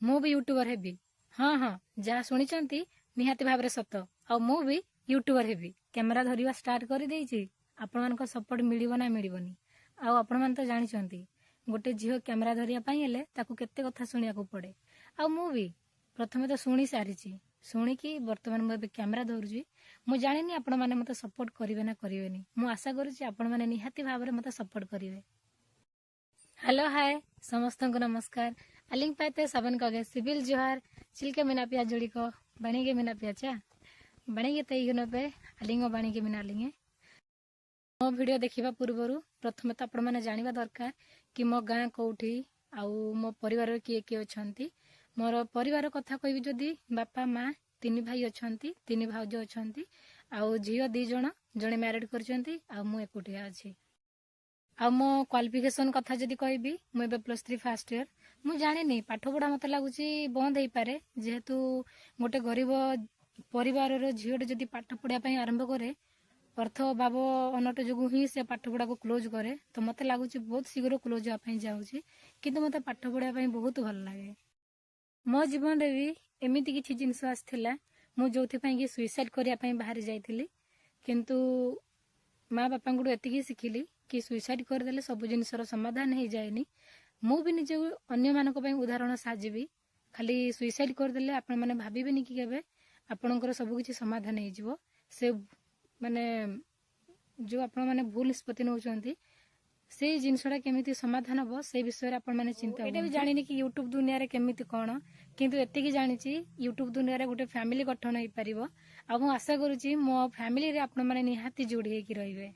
मु भी YouTuber heavy. हाँ हाँ जहाँ शुणी निहाती भाव सत आ मु भी यूट्यूबर हेबी। कैमेरा धरिबा स्टार्ट कर देइछि। आपण मानक सपोर्ट मिलिबो ना मिलिबोनी। आ आपण मान तो जानिछंती गोटे झियो कैमेरा धरिया पई हेले ताकू केते कथा सुनिया को पड़े। आ मु भी प्रथमे तो शुणी सारिछि। शुणिकी वर्तमान मु कैमेरा धरुछि। मु जानिनी आपण माने मते सपोर्ट करिवे ना करिवेनी। मु आशा करूछि आपण माने निहाती भाव मते सपोर्ट करिवे। हेलो हाय समस्त को नमस्कार। अलिंग पाते सबन कगे सिविल जोहार चिलके मिना पिया जोड़ी को बणी के मिना पिया चा बणी के तई गनो पे अलिंग बणी के मिना लिंगे। मो वीडियो देखिबा पूर्वरु प्रथमे तो आपण माने जानिबा दरकार कि मो गां कोठी आउ मो परिवार किए किए अछंती। मोर परिवार कथा कहबी जदी बापा माँ 3 भाई अछंती 3 भाउज अछंती आउ झियो 2 जण जणे मैरिड करछंती आ मु एकुटिया अछि। आ मो क्वालिफिकेशन कथा जदी कहबी मु एबे +3 फर्स्ट ईयर। मु जानिनी पाठ पढ़ा मते लागुची बंद हेई पारे जेहेतु गोटे गरीब परिवार रो झियोटे जदी पाठ पढ़ा पई आरंभ करे अर्थ अभाव अनट जोगु ही से पाठ पढ़ा को क्लोज करे तो मते लागुची बहुत शीघ्र क्लोज आ पई जाउची। किंतु मते पाठ पढ़ा पई बहुत भल लागे। मो जीवन रे भी एमिति किछि जिंस आस्थिला मु जोथि पई कि सुइसाइड करिया पई बाहर जाइथिली। किंतु माँ बापा को एतिकी शिखिली कि सुइसाइड करदेले सब जिनसर समाधान हो जाएनी। मु भी निजे अन्य मानक पई उदाहरण साजिबी। खाली सुइसाइड करदेले आपण माने भाबिबेनी कि केबे आपणकर सब किछि समाधान हो जिवो। से माने जो आपण माने भूल निष्पत्ति नउचंती से जिनसडा केमिति समाधान हो से विषय रे आपण माने चिंता। एटा भी जानिनी कि यूट्यूब दुनिया रे केमिति कोन किंतु एतिकी जानिची यूट्यूब दुनिया रे गोटे फैमिली गठन होई परिबो। आ मु आशा करूची मो फैमिली रे आपण माने निहाती जोड़ी हे कि रहिबे।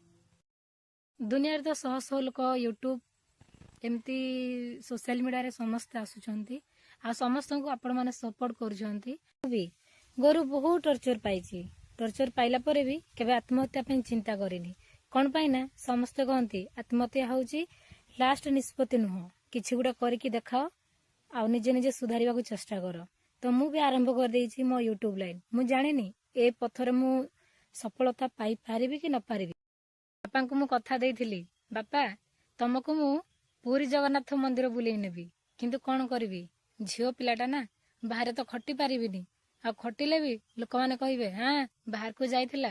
दुनिया रे तो सह सह लोक यूट्यूब एमती सोशल मीडिया रे समस्त आसुचंती आ समस्त को आपण माने सपोर्ट करूचंती। भी गोरु बहुत टॉर्चर पाइची। टॉर्चर पाइला परे भी केबे आत्महत्या पे चिंता करिनी। कोन पाई ना समस्त कहंती आत्महत्या होउची लास्ट निष्पत्ति नुह किछि गुडा करके देखाओ आ निजे निजे सुधारिबा को चेष्टा करो। तो मु भी आरंभ कर देइची मो यूट्यूब लाइन। मु जानिनी ए पथरे मु सफलता पाई पारिबी कि न पारिबी। बापा को मु कथा देइथिली बापा तुमको मु पूरी जगन्नाथ मंदिर बुलेई नेबी किंतु कोन करबी झियो पिलाटा ना बाहर तो खटी पारिबिनी। आ खटिले भी लोक माने कहिबे हां बाहर को जाइथिला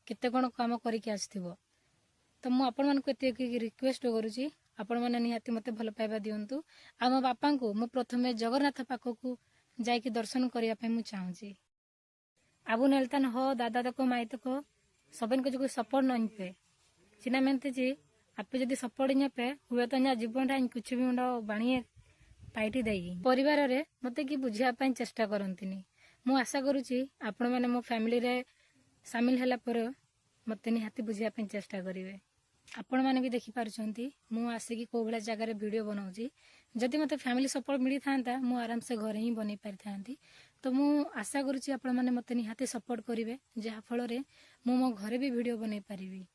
केते कोन काम करिके आस्थिबो। तो मु आपण मान को एते रिक्वेस्ट करूची आपण माने निहाती मते भल पाइबा दियंतु। आ मो बापा को मु प्रथमे जगन्नाथ पाखो को जाइके दर्शन करिया पे मु चाहूची। आबु नेलतन हो दादा तको माई तको सबन को जो सपोर्ट नहीं पे चिना मेनते जी आपे जदी सपोर्ट न पे हुए तो ना जीवन रा कुछ भी मुंडा बाणी पाइटी देगी। परिवार रे मते की बुझिया पई चेष्टा करंतिनी। मु आशा करूची आपण माने मो फैमिली रे शामिल होला पर मते निहाती बुझिया पई चेष्टा करिवे। आपण माने भी देखि पारछंती मु आसे की को भला जगह रे वीडियो बनाउची। जदी मते फैमिली सपोर्ट मिली थांता मु आराम से घरे ही बनै पारि थांती। तो मु आशा करूची आपण माने मते निहाती सपोर्ट करिवे जहा फल रे मु मो घरे भी वीडियो बनै पारिबी।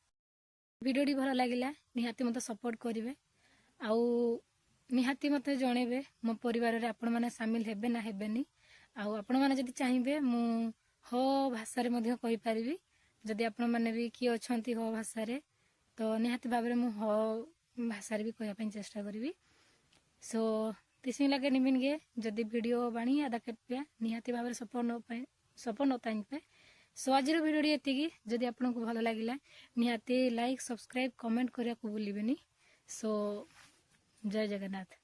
वीडियो डी भल लागिला निहाती मते सपोर्ट करिवे आउ निहाती मते जणेबे मो परिवार रे आपण माने शामिल हेबे ना हेबेनी। आउ आपण माने जदी चाहिबे मु हो भाषा रे मध्ये कहि पारिबी। जदी आपण माने भी की अछंती हो भाषा रे तो निहाती भाबरे मु हो भाषा रे भी कहया पई चेष्टा करिबी। सो तिसिं लागे निमिन गे जदी वीडियो बाणी आदा केटपिया निहाती भाबरे सपोर्ट न ताइन पे। सो आज वीडियो डी एतिकी जदी आपन को भलो लागिला निहाती लाइक सब्सक्राइब कमेंट करिया को भूलिबेनी। सो जय जगन्नाथ।